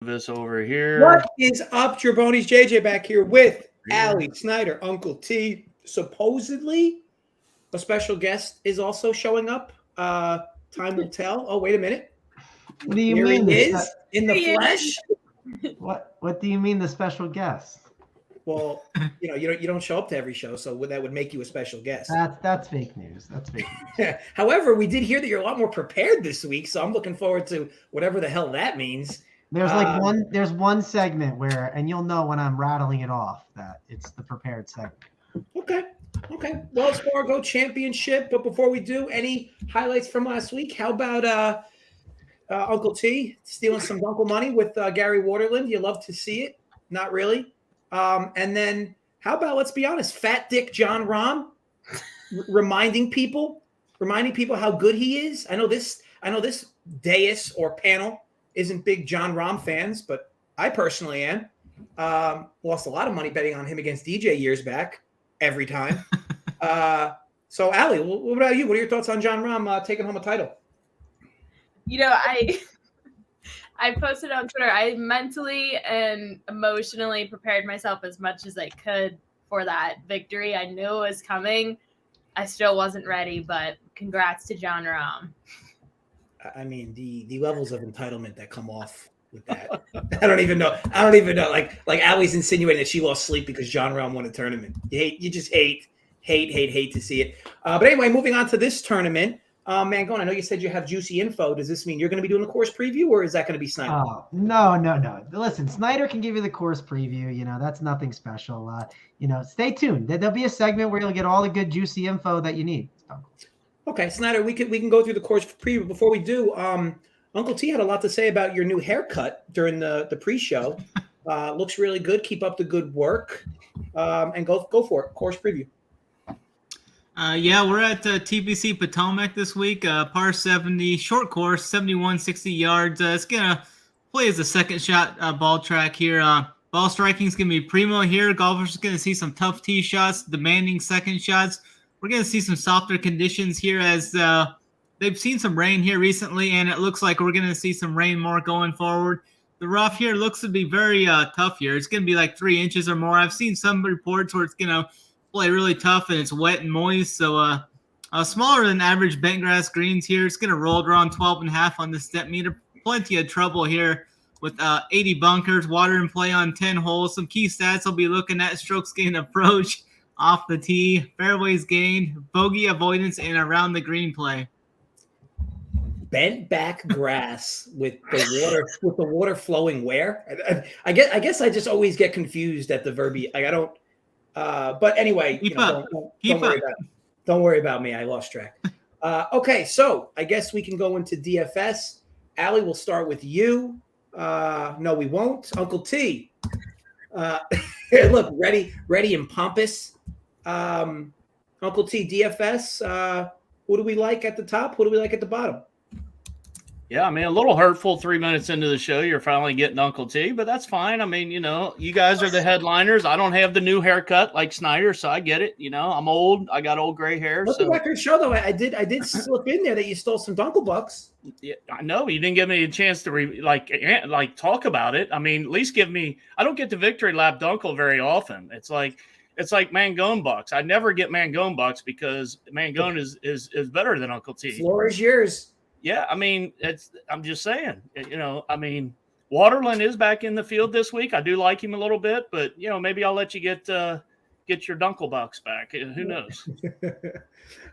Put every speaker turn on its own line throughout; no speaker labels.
this over here.
What is up, Jabronis? JJ back here with Allie, Snyder, Uncle T. Supposedly, a special guest is also showing up. Time will tell. Oh, wait a minute.
What do you
Here
mean?
he is in the flesh.
What do you mean the special guest?
Well, you don't show up to every show, so that would make you a special guest.
That's fake news. That's fake news.
However, we did hear that you're a lot more prepared this week, so I'm looking forward to whatever the hell that means.
There's one segment where, and you'll know when I'm rattling it off, that it's the prepared segment.
Okay. Wells Fargo Championship. But before we do, any highlights from last week? How about Uncle T stealing some Uncle money with Gary Waterland? You love to see it. Not really. And then how about, let's be honest, Fat Dick John Rahm reminding people how good he is. I know this dais or panel isn't big John Rahm fans, but I personally am. Lost a lot of money betting on him against DJ years back every time. So Allie, what about you? What are your thoughts on John Rahm taking home a title?
I posted on Twitter, I mentally and emotionally prepared myself as much as I could for that victory. I knew it was coming. I still wasn't ready, but congrats to John Rahm.
I mean, the levels of entitlement that come off with that. I don't even know. Like Allie's insinuating that she lost sleep because John Rahm won a tournament. You just hate to see it. But anyway, moving on to this tournament. Mangone, I know you said you have juicy info. Does this mean you're going to be doing the course preview, or is that going to be Snyder?
Oh, no. Listen, Snyder can give you the course preview. That's nothing special. Stay tuned. There'll be a segment where you'll get all the good juicy info that you need.
Okay, Snyder, we can go through the course preview. Before we do, Uncle T had a lot to say about your new haircut during the pre-show. Looks really good. Keep up the good work, and go for it. Course preview.
We're at TPC Potomac this week. Par 70, short course, 7160 yards. It's gonna play as a second shot ball track here. Ball striking is gonna be primo here. Golfers are gonna see some tough tee shots, demanding second shots. We're going to see some softer conditions here as they've seen some rain here recently, and it looks like we're going to see some rain more going forward. The rough here looks to be very tough here. It's going to be like 3 inches or more. I've seen some reports where it's going to play really tough and it's wet and moist. So smaller than average bent grass greens here. It's going to roll around 12.5 on the step meter. Plenty of trouble here with 80 bunkers, water in play on 10 holes. Some key stats I'll be looking at: strokes gained approach, off the tee, fairways gained, bogey avoidance, and around the green play.
Bent back grass with the water flowing where? I guess I just always get confused at the verbiage. I don't. But anyway, don't worry about me. I lost track. Okay, so I guess we can go into DFS. Allie, we'll start with you. No, we won't. Uncle T. Look, ready and pompous. Uncle T, DFS, who do we like at the top? Who do we like at the bottom?
Yeah, I mean, a little hurtful 3 minutes into the show. You're finally getting Uncle T, but that's fine. I mean, you guys are the headliners. I don't have the new haircut like Snyder, so I get it. I'm old. I got old gray hair.
Let the record show, though, I did slip in there that you stole some Dunkle Bucks.
Yeah, I know. You didn't give me a chance to talk about it. I mean, at least give me – I don't get the victory lap Dunkle very often. It's like Mangone bucks. I never get Mangone bucks because Mangone is better than Uncle T.
Floor is yours.
Yeah, I mean, I'm just saying, I mean, Waterland is back in the field this week. I do like him a little bit, but maybe I'll let you get your Dunkle bucks back. Who knows?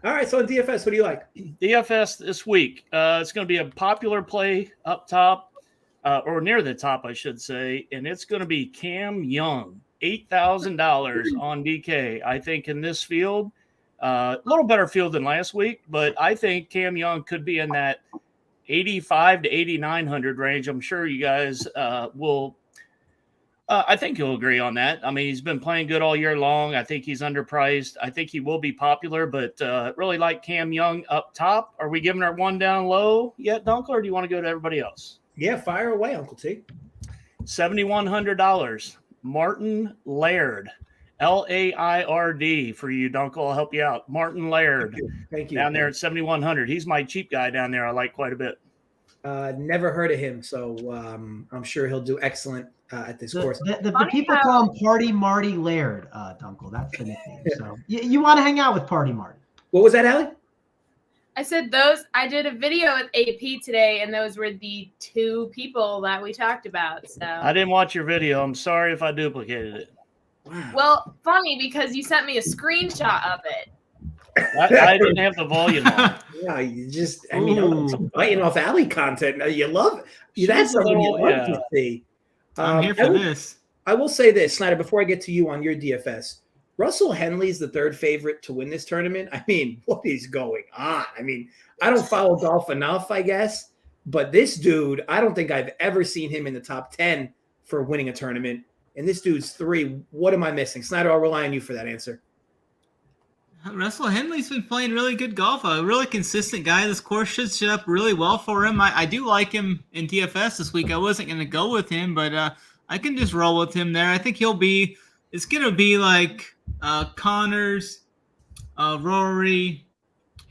All right, so in DFS, what do you like?
DFS this week, it's going to be a popular play up top, or near the top, I should say, and it's going to be Cam Young, $8,000 on DK. I think in this field. A little better field than last week, but I think Cam Young could be in that 85 to 8,900 range. I'm sure you guys will. I think you'll agree on that. I mean, he's been playing good all year long. I think he's underpriced. I think he will be popular, but really like Cam Young up top. Are we giving our one down low yet, Dunkel, or do you want to go to everybody else?
Yeah, fire away, Uncle T.
$7,100. Martin Laird. Laird for you, Dunkel. I'll help you out. Martin Laird.
Thank you.
Down there at 7,100. He's my cheap guy down there. I like quite a bit.
Never heard of him, so I'm sure he'll do excellent at this course.
The people call him Party Marty Laird, Dunkel. That's the nickname. So you want to hang out with Party Marty.
What was that, Allie?
I said I did a video with AP today, and those were the two people that we talked about. So
I didn't watch your video. I'm sorry if I duplicated it.
Wow.
Well, funny because you sent me a screenshot of it.
I didn't have the volume on.
Yeah, I'm biting off Allie content. You love it. That's something you love to see.
I'm here for this.
I will say this, Snyder, before I get to you on your DFS. Russell Henley's the third favorite to win this tournament. I mean, what is going on? I mean, I don't follow golf enough, I guess. But this dude, I don't think I've ever seen him in the top 10 for winning a tournament. And this dude's 3. What am I missing? Snyder, I'll rely on you for that answer.
Russell Henley's been playing really good golf. A really consistent guy. This course should set up really well for him. I do like him in DFS this week. I wasn't going to go with him, but I can just roll with him there. I think it's going to be like Connors, Rory,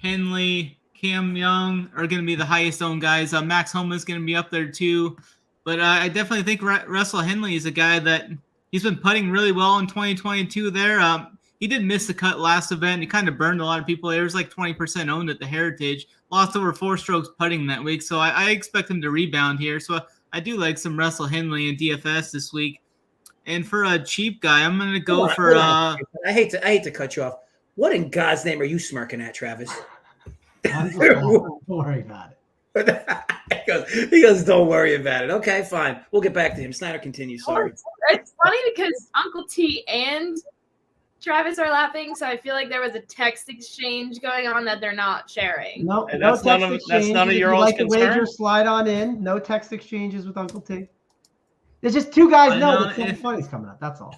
Henley, Cam Young are going to be the highest owned guys. Max Homa is going to be up there too. But I definitely think Russell Henley is a guy that he's been putting really well in 2022 there. He did miss the cut last event. He kind of burned a lot of people. There was like 20% owned at the Heritage. Lost over 4 strokes putting that week. So I expect him to rebound here. So I do like some Russell Henley in DFS this week. And for a cheap guy, I'm going to go for
I hate to cut you off. What in God's name are you smirking at, Travis?
Don't worry about
it. he goes, don't worry about it. Okay, fine. We'll get back to him. Snyder continues. Sorry.
It's funny because Uncle T and Travis are laughing, so I feel like there was a text exchange going on that they're not sharing.
No,
And
no
that's
text
none of
exchange.
your
If
all's
you'd like to wager,
concern?
slide on in. No text exchanges with Uncle T. There's just 2 guys know that something funny's coming up. That's all.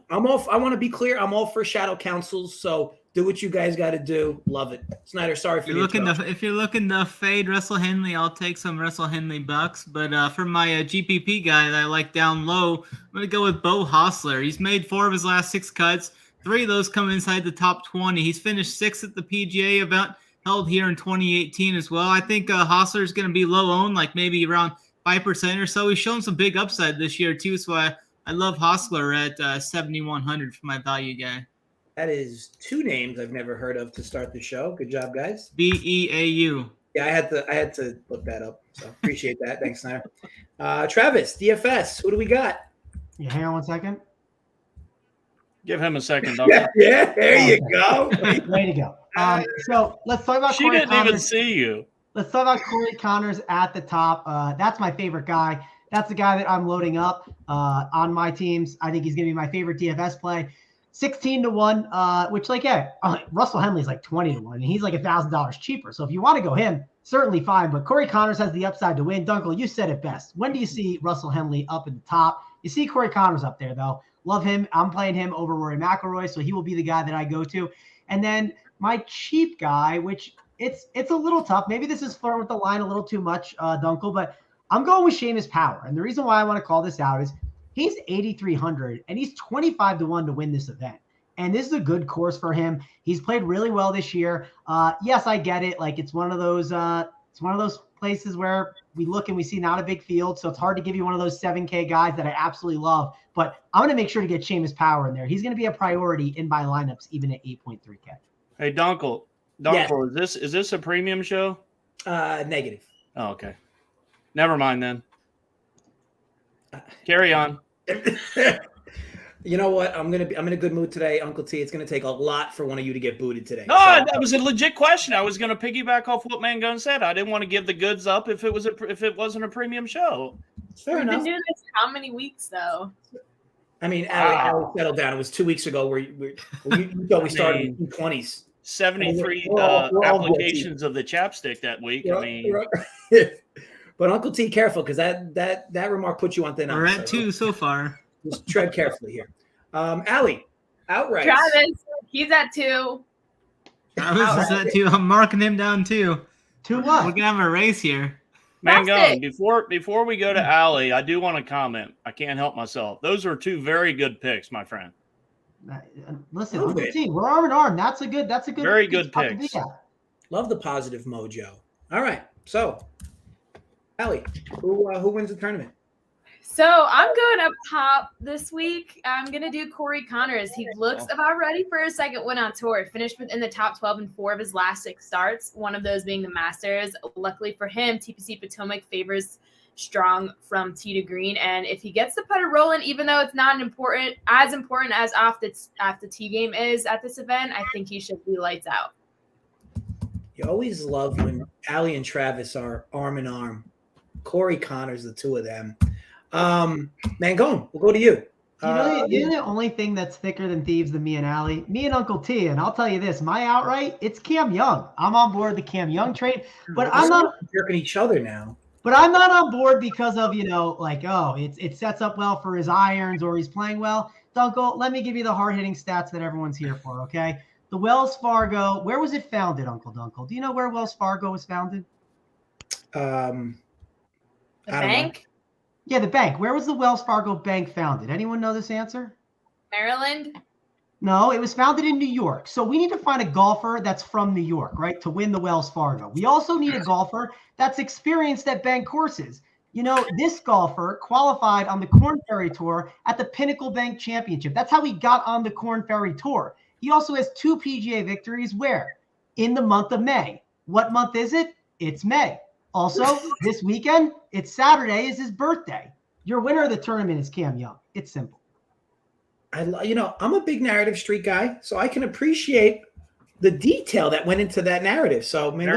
I want to be clear. I'm all for shadow counsels. So do what you guys got to do. Love it. Snyder, sorry for
if you're looking to fade Russell Henley, I'll take some Russell Henley bucks. But for my GPP guy that I like down low, I'm going to go with Beau Hossler. He's made 4 of his last 6 cuts. 3 of those come inside the top 20. He's finished 6th at the PGA event held here in 2018 as well. I think Hossler is going to be low owned, like maybe around 5% or so. He's shown some big upside this year too, so I love Hossler at 7,100 for my value guy.
That is 2 names I've never heard of to start the show. Good job, guys.
Beau.
Yeah, I had to look that up. So appreciate that. Thanks, Snyder. Travis, DFS. Who do we got?
Yeah, hang on one second.
Give him a second,
Yeah, there you go.
Way to go. So let's talk about
She
Corey
didn't
Connors.
even see you.
Let's talk about Corey Connors at the top. That's my favorite guy. That's the guy that I'm loading up on my teams. I think he's going to be my favorite DFS play. 16-1, which Russell Henley's like 20-1, and he's like $1,000 cheaper. So if you want to go him, certainly fine. But Corey Connors has the upside to win. Dunkel, you said it best. When do you see Russell Henley up at the top? You see Corey Connors up there, though. Love him. I'm playing him over Rory McIlroy, so he will be the guy that I go to. And then my cheap guy, which it's a little tough. Maybe this is flirting with the line a little too much, Dunkel, but I'm going with Seamus Power. And the reason why I want to call this out is he's 8,300 and he's 25-1 to win this event. And this is a good course for him. He's played really well this year. Yes, I get it. Like it's one of those places where we look and we see not a big field. So it's hard to give you one of those 7K guys that I absolutely love. But I'm going to make sure to get Seamus Power in there. He's going to be a priority in my lineups, even at 8.3K.
Hey, Dunkel,
Yes.
is this a premium show?
Negative.
Oh, okay. Never mind then. Carry on.
You know what? I'm in a good mood today, Uncle T. It's going to take a lot for one of you to get booted today.
No, that was a legit question. I was going to piggyback off what Mangone said. I didn't want to give the goods up if it wasn't a premium show.
Fair
We've
enough.
been doing this how many weeks though?
I mean, Allie settled down. It was 2 weeks ago where you thought we started in the 20s.
73
We're all
applications of the chapstick that week. I mean,
but Uncle T, careful because that remark puts you on thin ice.
We're at 2 so far.
Just tread carefully here. Allie, outright.
Travis, he's at 2.
Travis is at 2. I'm marking him down too.
2-1.
We're gonna have a race here.
Mangone, before we go to Allie, I do want to comment. I can't help myself. Those are 2 very good picks, my friend.
Listen, Uncle T, we're arm in arm. That's a good
Very good
spot to be
picks.
at.
Love the positive mojo. All right. So Allie, who wins the tournament?
So I'm going up top this week. I'm going to do Corey Connors. He looks about ready for his second win on tour. Finished in the top 12 in 4 of his last 6 starts, one of those being the Masters. Luckily for him, TPC Potomac favors strong from tee to green. And if he gets the putter rolling, even though it's not as important as off the tee game is at this event, I think he should be lights out.
You always love when Allie and Travis are arm in arm. Corey Connors, the two of them. Mangone, we'll go to you.
You know the only thing that's thicker than thieves than me and Allie? Me and Uncle T. And I'll tell you this, my outright, it's Cam Young. I'm on board the Cam Young train, but I'm not
jerking each other now.
But I'm not on board because of, it sets up well for his irons or he's playing well. Dunkel, let me give you the hard-hitting stats that everyone's here for, okay? The Wells Fargo, where was it founded, Uncle Dunkel? Do you know where Wells Fargo was founded?
The bank?
Yeah, the bank. Where was the Wells Fargo Bank founded? Anyone know this answer?
Maryland?
No, it was founded in New York. So we need to find a golfer that's from New York, right, to win the Wells Fargo. We also need a golfer that's experienced at bank courses. You know, this golfer qualified on the Korn Ferry Tour at the Pinnacle Bank Championship. That's how he got on the Korn Ferry Tour. He also has 2 PGA victories where? In the month of May. What month is it? It's May. Also, this weekend, it's Saturday, is his birthday. Your winner of the tournament is Cam Young. It's simple.
I'm a big narrative street guy, so I can appreciate the detail that went into that narrative. So,
we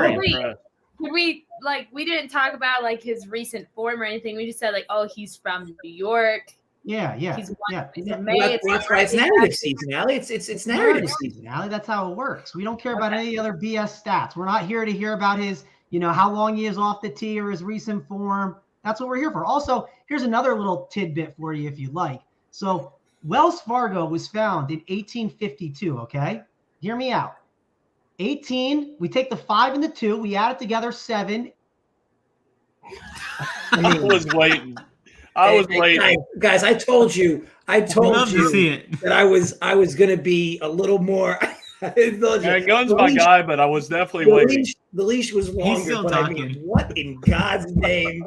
didn't talk about like his recent form or anything. We just said he's from New York.
Yeah.
He's in
May. That's why it's narrative season, Allie. It's narrative season,
Allie. That's how it works. We don't care about any other BS stats. We're not here to hear about his, how long he is off the tee or his recent form. That's what we're here for. Also, here's another little tidbit for you if you'd like. So Wells Fargo was found in 1852, okay? Hear me out. 18, we take the 5 and the 2, we add it together, 7.
I was waiting.
Guys, I told you that I was going to be a little more.
Gun's my guy, but I was definitely waiting.
The leash was longer.
He's still talking.
What in God's name?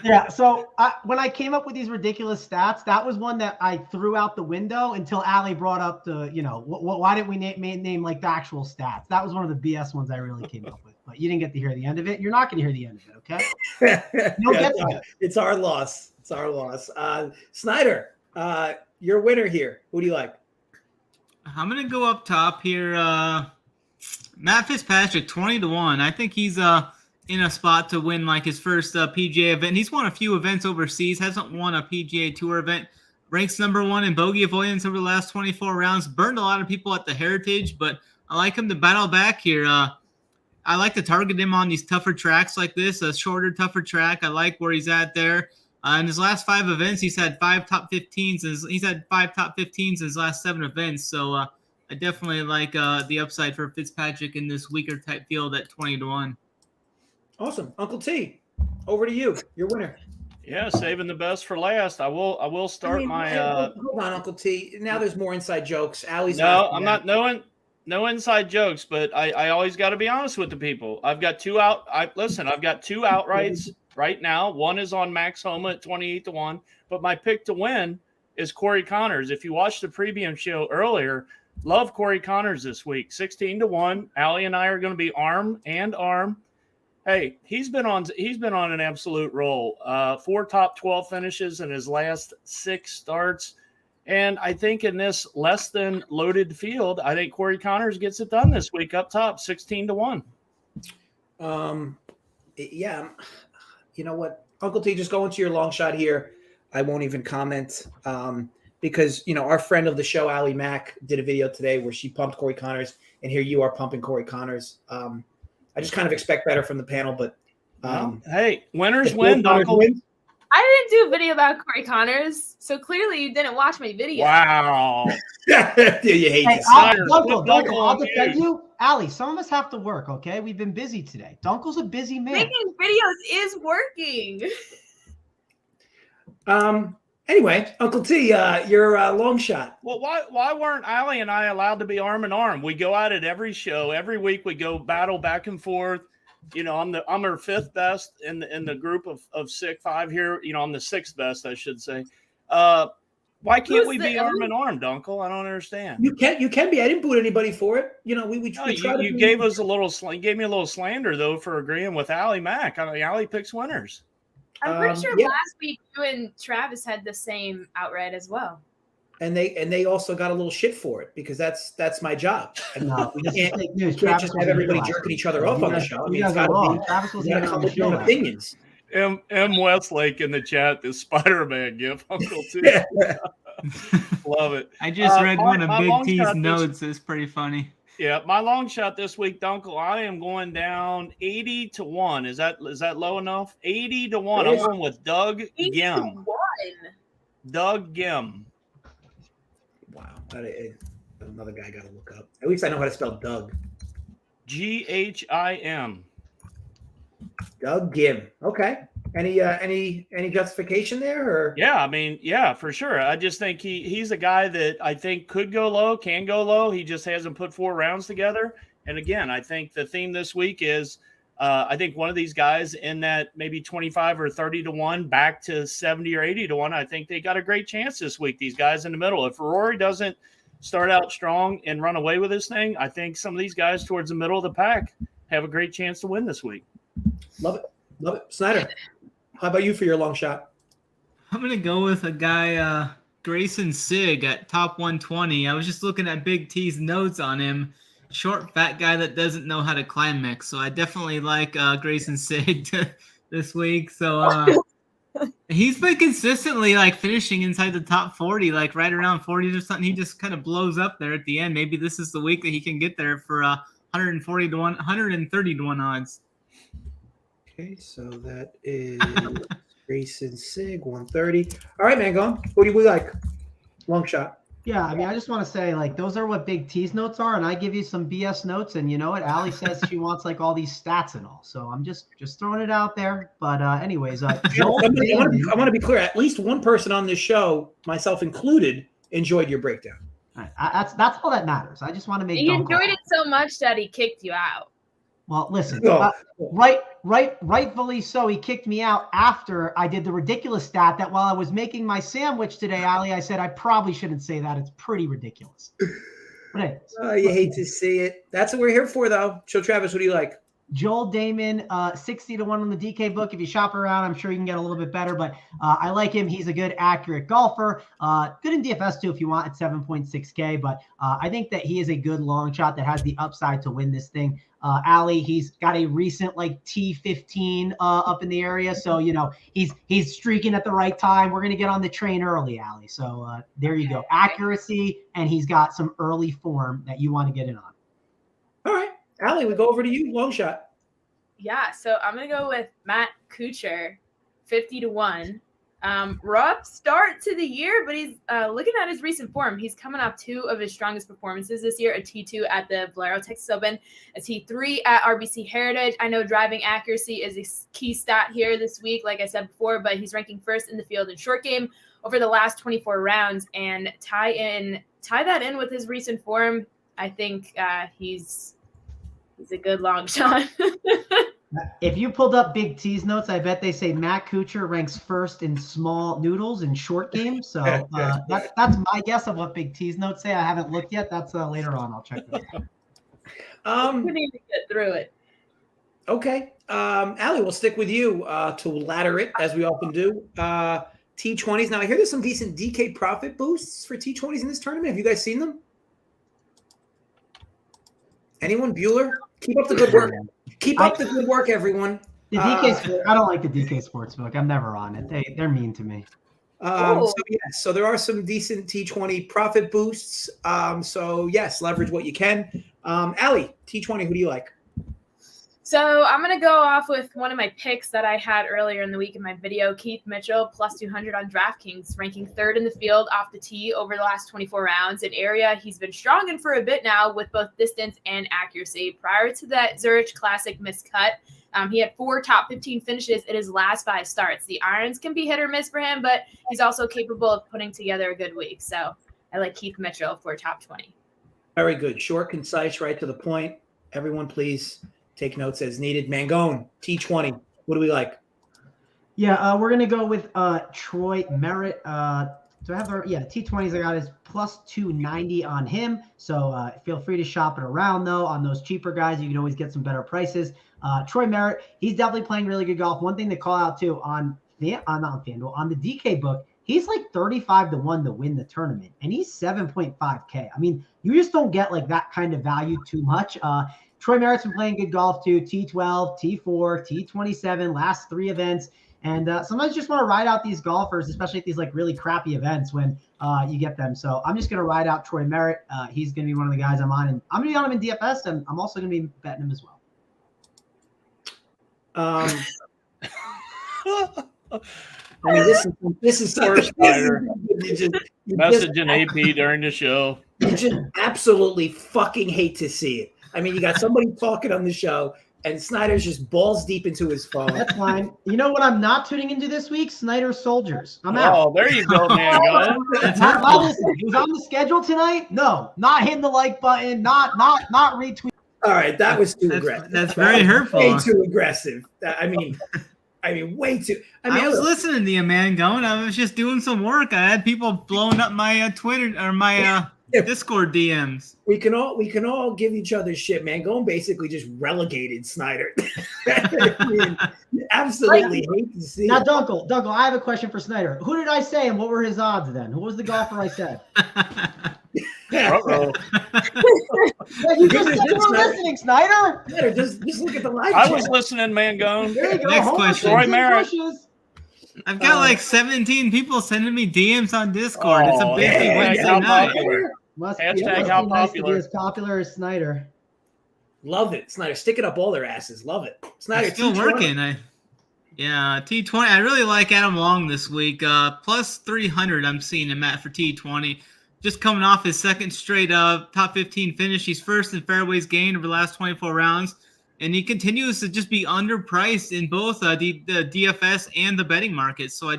Yeah, so when I came up with these ridiculous stats, that was one that I threw out the window until Allie brought up the, why didn't we name like the actual stats? That was one of the BS ones I really came up with, but you didn't get to hear the end of it. You're not going to hear the end of it, okay?
It's our loss. It's our loss. Snyder, your winner here. Who do you like?
I'm going to go up top here. Matt Fitzpatrick, 20-1. I think he's in a spot to win like his first PGA event. He's won a few events overseas, hasn't won a PGA Tour event. Ranks number 1 in bogey avoidance over the last 24 rounds. Burned a lot of people at the Heritage, but I like him to battle back here. I like to target him on these tougher tracks like this, a shorter, tougher track. I like where he's at there. In his last 5 events, he's had 5 top 15s. He's had 5 top 15s in his last 7 events. So I definitely like the upside for Fitzpatrick in this weaker type field at 20-1.
Awesome. Uncle T, over to you. Your winner.
Yeah, saving the best for last. I will start
hold on, Uncle T. Now there's more inside jokes. Allie's
I'm not knowing no inside jokes, but I always got to be honest with the people. I've got 2 outrights right now. One is on Max Homa at 28-1, but my pick to win is Corey Connors. If you watched the preview show earlier, love Corey Connors this week. 16-1. Allie and I are going to be arm in arm. Hey, he's been on an absolute roll. 4 top 12 finishes in his last 6 starts. And I think in this less than loaded field, I think Corey Connors gets it done this week up top, 16-1.
Yeah. You know what? Uncle T, just go into your long shot here. I won't even comment because, our friend of the show, Allie Mack, did a video today where she pumped Corey Connors, and here you are pumping Corey Connors. I just kind of expect better from the panel, but
hey, winners win, Uncle.
I didn't do a video about Corey Connors, so clearly you didn't watch my video.
Wow.
You hate this.
Dunkel, I'll defend you. Allie, some of us have to work, okay? We've been busy today. Dunkel's a busy man.
Making videos is working.
Anyway, Uncle T, your long shot.
Well, why weren't Allie and I allowed to be arm in arm? We go at it every show. Every week we go battle back and forth. I'm her fifth best in the group of sick five here. I'm the sixth best, I should say. Why can't we be arm in arm, Dunkel? I don't understand.
You can be. I didn't boot anybody for it. We tried.
You gave us you gave me a little slander though for agreeing with Allie Mack. Allie picks winners.
I'm pretty sure last week you and Travis had the same outright as well.
And they also got a little shit for it because that's my job.
No,
we can't just have everybody jerking each other off on the show. I mean, it's got to be. Travis was going to come with your own opinions.
M. Westlake in the chat, the Spider-Man gif, Uncle T. Love it.
I just read one of Big T's notes. It's pretty funny.
Yeah, my long shot this week, Dunkel, I am going down 80-1. Is that low enough? 80-1. I'm going with Doug Gim. Doug Gim.
Wow. Another guy I got to look up. At least I know how to spell Doug.
Ghim.
Doug Gim. Okay. Any justification there? Or
yeah, I mean, yeah, for sure. I just think he's a guy that I think could go low, can go low. He just hasn't put 4 rounds together. And again, I think the theme this week is I think one of these guys in that maybe 25 or 30-1 back to 70 or 80-1. I think they got a great chance this week. These guys in the middle. If Rory doesn't start out strong and run away with this thing, I think some of these guys towards the middle of the pack have a great chance to win this week.
Love it. Snyder, how about you for your long shot?
I'm going to go with a guy, Grayson Sigg at top 120. I was just looking at Big T's notes on him. Short, fat guy that doesn't know how to climax. So I definitely like Grayson Sigg this week. So he's been consistently finishing inside the top 40, right around 40 or something. He just kind of blows up there at the end. Maybe this is the week that he can get there for 140-1, 130-1 odds.
Okay, so that is Grayson Sigg, 130. All right, Mangone, what do we like? Long shot.
Yeah, I mean, I just want to say, those are what Big T's notes are, and I give you some BS notes, and you know what? Allie says she wants, all these stats and all, so I'm just throwing it out there. But anyways, I want
to be clear. At least one person on this show, myself included, enjoyed your breakdown.
All right, that's all that matters. I just want to make
he enjoyed it so much that he kicked you out.
Well, listen, rightfully so. He kicked me out after I did the ridiculous stat that while I was making my sandwich today, Allie, I said I probably shouldn't say that. It's pretty ridiculous. But anyways,
you hate to see it. That's what we're here for, though. So, Travis, what do you like?
Joel Damon, 60-1 on the DK book. If you shop around, I'm sure you can get a little bit better, but I like him. He's a good, accurate golfer. Good in DFS too, if you want, at 7.6K, but I think that he is a good long shot that has the upside to win this thing. Allie, he's got a recent T15 up in the area, so he's streaking at the right time. We're gonna get on the train early, Allie. So there you go, accuracy, and he's got some early form that you want to get in on.
All right, Allie, we go over to you. Long shot.
Yeah, so I'm gonna go with Matt Kutcher, 50-1. Rough start to the year, but he's looking at his recent form. He's coming off 2 of his strongest performances this year, a T2 at the Valero Texas Open, a T3 at RBC Heritage. I know driving accuracy is a key stat here this week, like I said before, but he's ranking first in the field in short game over the last 24 rounds, and tie that in with his recent form. I think he's a good long shot.
If you pulled up Big T's notes, I bet they say Matt Kutcher ranks first in small noodles in short games. So that's my guess of what Big T's notes say. I haven't looked yet. That's later on. I'll check that out.
We need to get through it.
Okay. Allie, we'll stick with you to ladder it, as we often do. T20s. Now, I hear there's some decent DK profit boosts for T20s in this tournament. Have you guys seen them? Anyone? Bueller? Keep up the good work. Keep up the good work, everyone.
The DK I don't like the DK Sportsbook. I'm never on it. They're mean to me.
So there are some decent T20 profit boosts. So yes, leverage what you can. Allie, T20, who do you like?
So I'm going to go off with one of my picks that I had earlier in the week in my video, Keith Mitchell, plus 200 on DraftKings, ranking 3rd in the field off the tee over the last 24 rounds, an area he's been strong in for a bit now with both distance and accuracy. Prior to that Zurich Classic miscut, he had 4 top 15 finishes in his last 5 starts. The irons can be hit or miss for him, but he's also capable of putting together a good week. So I like Keith Mitchell for top 20.
Very good. Short, concise, right to the point. Everyone, please Take notes as needed. Mangone, T20. What do we like?
Yeah, we're gonna go with Troy Merritt. Do I have T20s? I got is plus 290 on him. So feel free to shop it around though. On those cheaper guys, you can always get some better prices. Troy Merritt, he's definitely playing really good golf. One thing to call out too on the DK book, he's like 35-1 to win the tournament, and he's 7.5K. I mean, you just don't get like that kind of value too much. Troy Merritt's been playing good golf too. T12, T4, T27, last 3 events. And sometimes you just want to ride out these golfers, especially at these like really crappy events when you get them. So I'm just going to ride out Troy Merritt. He's going to be one of the guys I'm on, and I'm going to be on him in DFS, and I'm also going to be betting him as well.
I mean, this is
Poor Snyder.
Messaging
AP during the show.
You just absolutely fucking hate to see it. I mean, you got somebody talking on the show, and Snyder's just balls deep into his phone.
That's fine. You know what I'm not tuning into this week? Snyder Soldiers. I'm out.
Oh, there you go, man.
It was on the schedule tonight. No, not hitting the like button. Not retweet.
All right, that was too aggressive.
That's very hurtful.
Way too aggressive. I mean, way too.
I was listening to you, Mangone. I was just doing some work. I had people blowing up my Twitter or my Discord DMs.
We can all give each other shit. Mangone basically just relegated Snyder. I mean, absolutely hate to see.
Now, Dunkel, I have a question for Snyder. Who did I say, and what were his odds then? Who was the golfer I said?
Uh-oh.
You just said you were listening, Snyder.
Snyder, just look at the live
I
chat.
was listening, Mangone.
There you go.
Next question.
Troy Merritt.
I've got like 17 people sending me DMs on Discord. It's a busy Wednesday
how
night.
popular.
Must
Hashtag
be
how
nice to
popular.
be as popular as Snyder.
Love it, Snyder. Stick it up all their asses. Love it, Snyder.
It's still
T20.
working. T20. I really like Adam Long this week. Plus 300. I'm seeing him at for T20. Just coming off his second straight top 15 finish. He's first in fairways gained over the last 24 rounds. And he continues to just be underpriced in both the DFS and the betting market. So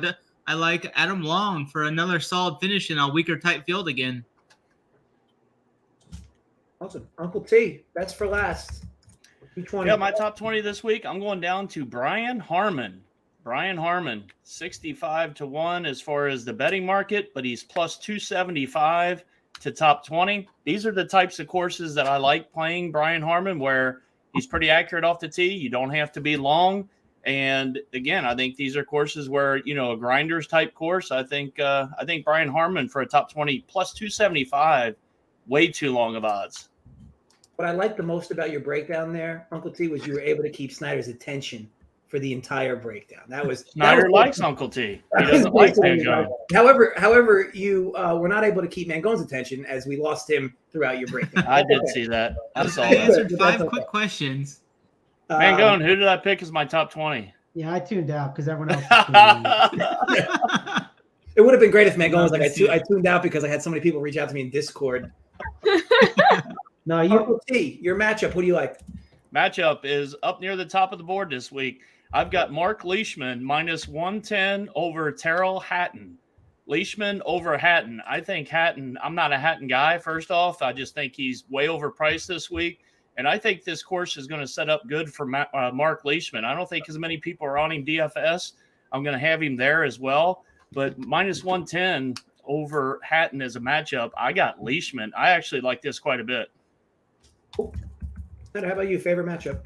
I like Adam Long for another solid finish in a weaker type field again.
Awesome. Uncle T, that's for last. T20.
Yeah, my top 20 this week, I'm going down to Brian Harmon. 65-1 as far as the betting market, but he's plus 275 to top 20. These are the types of courses that I like playing Brian Harmon, where he's pretty accurate off the tee. You don't have to be long. And again, I think these are courses where, a grinders type course. I think Brian Harmon for a top 20 plus 275, way too long of odds.
What I liked the most about your breakdown there, Uncle T, was you were able to keep Snyder's attention for the entire breakdown.
Snyder likes Uncle T. He doesn't like Mangone.
However, you were not able to keep Mangone's attention as we lost him throughout your breakdown.
I did see that. I saw
I
that.
answered 5 quick questions.
Mangone, who did I pick as my top 20?
Yeah, I tuned out because everyone else was tuning in.
It would have been great if Mangone was like, I tuned out because I had so many people reach out to me in Discord.
No,
Uncle T, your matchup, who do you like?
Matchup is up near the top of the board this week. I've got Mark Leishman minus 110 over Terrell Hatton. Leishman over Hatton. I think Hatton, I'm not a Hatton guy, first off. I just think he's way overpriced this week. And I think this course is going to set up good for Mark Leishman. I don't think as many people are on him DFS. I'm going to have him there as well. But minus 110 over Hatton as a matchup, I got Leishman. I actually like this quite a bit.
How about you? Favorite matchup?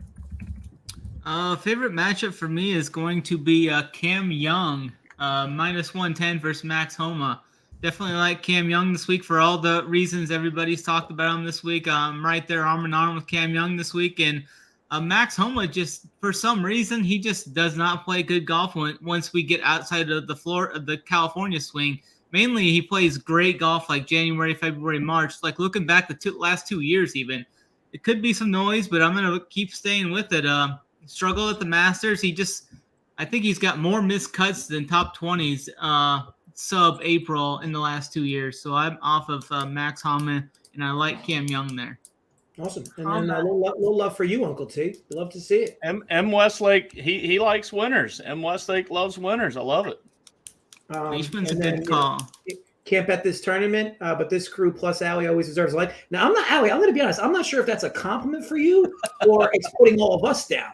Favorite matchup for me is going to be Cam Young, minus 110 versus Max Homa. Definitely like Cam Young this week for all the reasons everybody's talked about him this week. I'm right there arm in arm with Cam Young this week. And Max Homa, just for some reason, he just does not play good golf once we get outside of the California swing. Mainly, he plays great golf like January, February, March. Like looking back the last 2 years even. It could be some noise, but I'm going to keep staying with it. Struggle at the Masters. I think he's got more missed cuts than top 20s sub-April in the last 2 years. So I'm off of Max Homa, and I like Cam Young there.
Awesome. And then a little love for you, Uncle T. Love to see it.
M. Westlake, he likes winners. M. Westlake loves winners. I love it.
Leishman's a good call.
Can't bet this tournament, but this crew plus Allie always deserves a like. Now, I'm not Allie. I'm going to be honest. I'm not sure if that's a compliment for you or it's putting all of us down.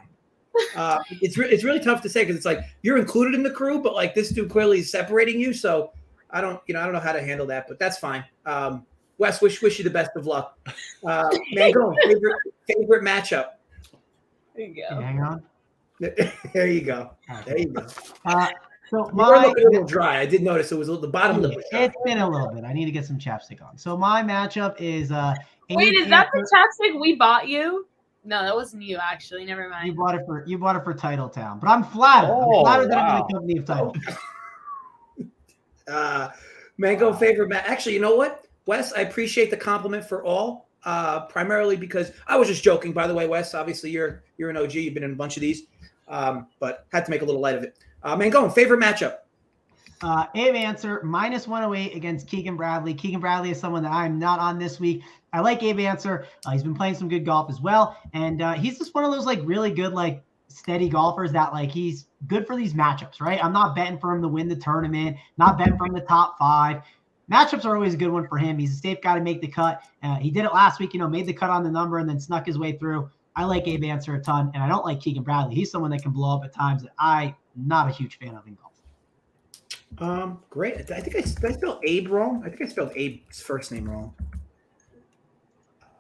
It's really tough to say because it's like you're included in the crew, but like this dude clearly is separating you. So I don't know how to handle that, but that's fine. Wes, wish you the best of luck. Mangone, favorite matchup.
There you go.
Hang on.
There you go. There you go.
So
You were looking a little dry. I did notice it was the bottom lip.
It's been a little bit. I need to get some chapstick on. So my matchup is
Wait, is that the chapstick we bought you? No, that wasn't you actually. Never mind.
You bought it for Title Town, but I'm flattered. I'm flattered that I'm in the company of Title.
Mango favorite match. Actually, you know what, Wes? I appreciate the compliment for all. Primarily because I was just joking. By the way, Wes, obviously you're an OG. You've been in a bunch of these, but had to make a little light of it. Mangone, favorite matchup.
Abe Answer -108 against Keegan Bradley. Keegan Bradley is someone that I'm not on this week. I like Abe Answer. He's been playing some good golf as well, and he's just one of those like really good like steady golfers that like he's good for these matchups, right? I'm not betting for him to win the tournament, not betting for him the top 5. Matchups are always a good one for him. He's a safe guy to make the cut. He did it last week, made the cut on the number and then snuck his way through. I like Abe Answer a ton, and I don't like Keegan Bradley. He's someone that can blow up at times that I'm not a huge fan of in golf.
Great. I think I spelled Abe wrong. I think I spelled Abe's first name wrong.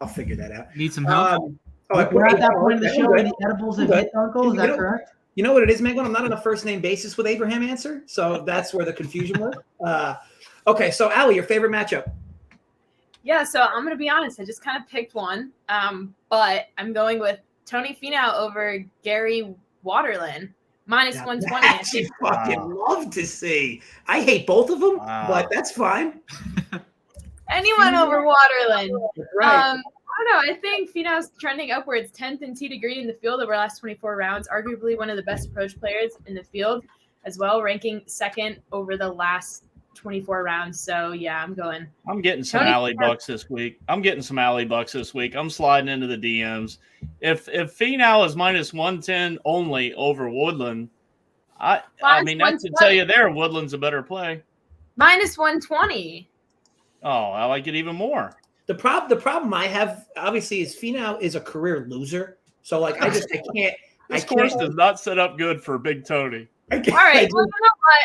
I'll figure that out.
Need some help?
We're at that point of the show where the edibles have hit, Uncle. Is that correct?
You know what it is, Megan? I'm not on a first name basis with Abraham Answer, so that's where the confusion was. Okay, so Allie, your favorite matchup?
Yeah, so I'm gonna be honest. I just kind of picked one, but I'm going with Tony Finau over Gary Waterland -120.
That you fucking love to see. I hate both of them, but that's fine.
Anyone over Waterland.
Right.
I don't know. I think Finau's trending upwards, 10th in tee to green in the field over the last 24 rounds. Arguably one of the best approach players in the field as well, ranking 2nd over the last 24 rounds. So yeah, I'm getting
some alley bucks this week. I'm sliding into the DMs. If Finau is -110 only over Woodland, I mean that should tell you there Woodland's a better play.
-120.
Oh, I like it even more.
The problem I have obviously is Finau is a career loser. So like I can't.
This course does not set up good for Big Tony.
All right. Well,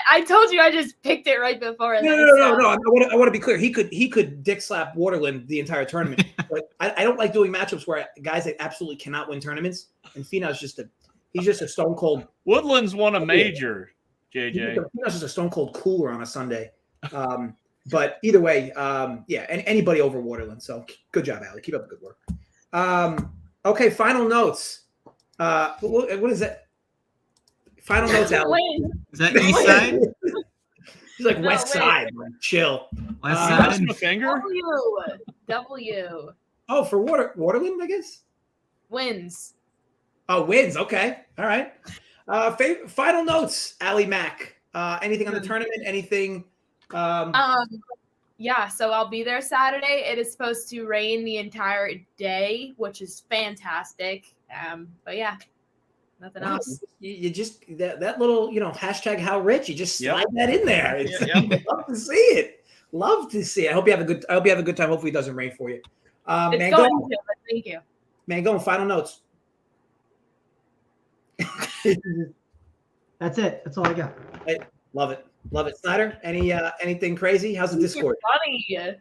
I told you I just picked it right before.
No. I want to be clear. He could dick slap Waterland the entire tournament. But I don't like doing matchups where guys that absolutely cannot win tournaments. And Finau's just a stone cold.
Woodland's won a major. JJ.
Finau's just a stone cold cooler on a Sunday. But either way, yeah, anybody over Waterland. So good job, Allie. Keep up the good work. Okay, final notes. What is that? Final notes, Allie.
Is that east side?
He's like west side. Man. Chill.
West side.
A finger?
W.
Oh, for Waterland, I guess?
Wins.
Oh, wins. Okay. All right. Final notes, Allie Mack. Anything on the tournament? Anything?
Yeah, so I'll be there Saturday. It is supposed to rain the entire day, which is fantastic. But yeah, nothing else.
You just that little, hashtag how rich, you just slide that in there. Love to see it. Love to see it. I hope you have a good time. Hopefully it doesn't rain for you.
It's going to, but thank you.
Mangone, final notes.
That's it. That's all I got.
Love it. Love it. Snyder, anything crazy? How's the Discord?
Funny.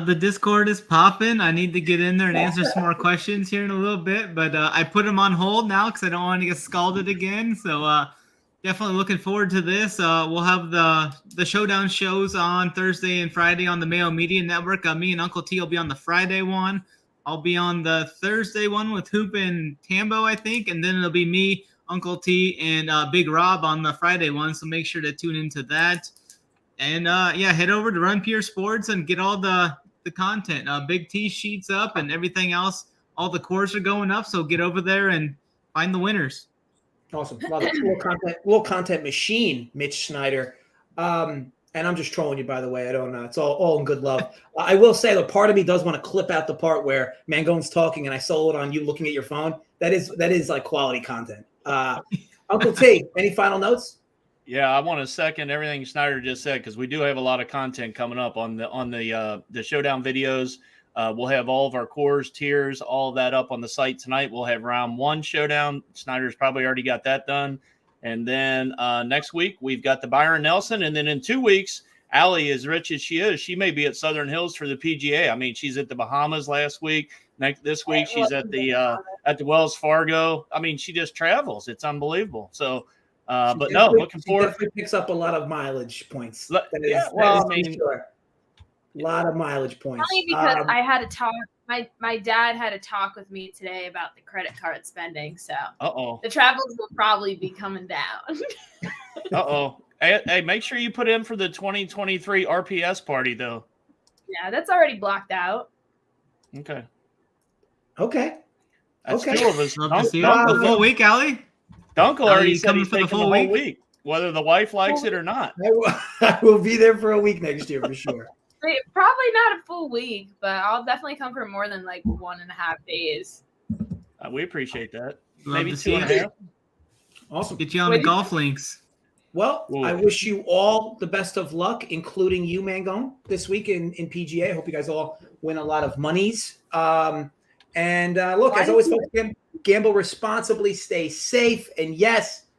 The Discord is popping. I need to get in there and answer some more questions here in a little bit, but I put them on hold now because I don't want to get scalded again. So definitely looking forward to this. We'll have the showdown shows on Thursday and Friday on the Mayo Media Network. Me and Uncle T will be on the Friday one. I'll be on the Thursday one with Hoop and Tambo, I think, and then it'll be me, Uncle T, and Big Rob on the Friday one. So make sure to tune into that. And head over to Run Pure Sports and get all the content. Big T sheets up and everything else. All the cores are going up, so get over there and find the winners.
Awesome. Love it. Little content machine, Mitch Snyder. And I'm just trolling you, by the way. I don't know. It's all in good love. I will say that part of me does want to clip out the part where Mangone's talking and I solo it on you looking at your phone. That is like quality content. Uncle T, any final notes?
Yeah, I want to second everything Snyder just said because we do have a lot of content coming up on the showdown videos. We'll have all of our cores, tiers, all of that up on the site tonight. We'll have round 1 showdown. Snyder's probably already got that done. And then next week, we've got the Byron Nelson. And then in 2 weeks, Allie, as rich as she is, she may be at Southern Hills for the PGA. I mean, she's at the Bahamas last week. This week, she's at the Wells Fargo. I mean, she just travels. It's unbeliable. So, but no, looking forward.
She definitely picks up a lot of mileage points. A lot of mileage points.
Only because I had a talk. My dad had a talk with me today about the credit card spending. So the travels will probably be coming down.
Hey, make sure you put in for the 2023 RPS party, though.
Yeah, that's already blocked out.
Okay.
That's
2 of us.
Love to see you. The full week, Allie?
Dunkel already
you
said
coming
he's
for the
taking
full
the whole
week?
week, whether the wife likes it or not.
I will be there for a week next year for sure.
Probably not a full week, but I'll definitely come for more than like 1.5 days.
We appreciate that.
Love
Maybe
to see
2.5.
Awesome.
Get you on the golf links.
Well,
Ooh.
I wish you all the best of luck, including you, Mangone, this week in PGA. I hope you guys all win a lot of monies. Look, as always, folks, gamble responsibly, stay safe, and yes,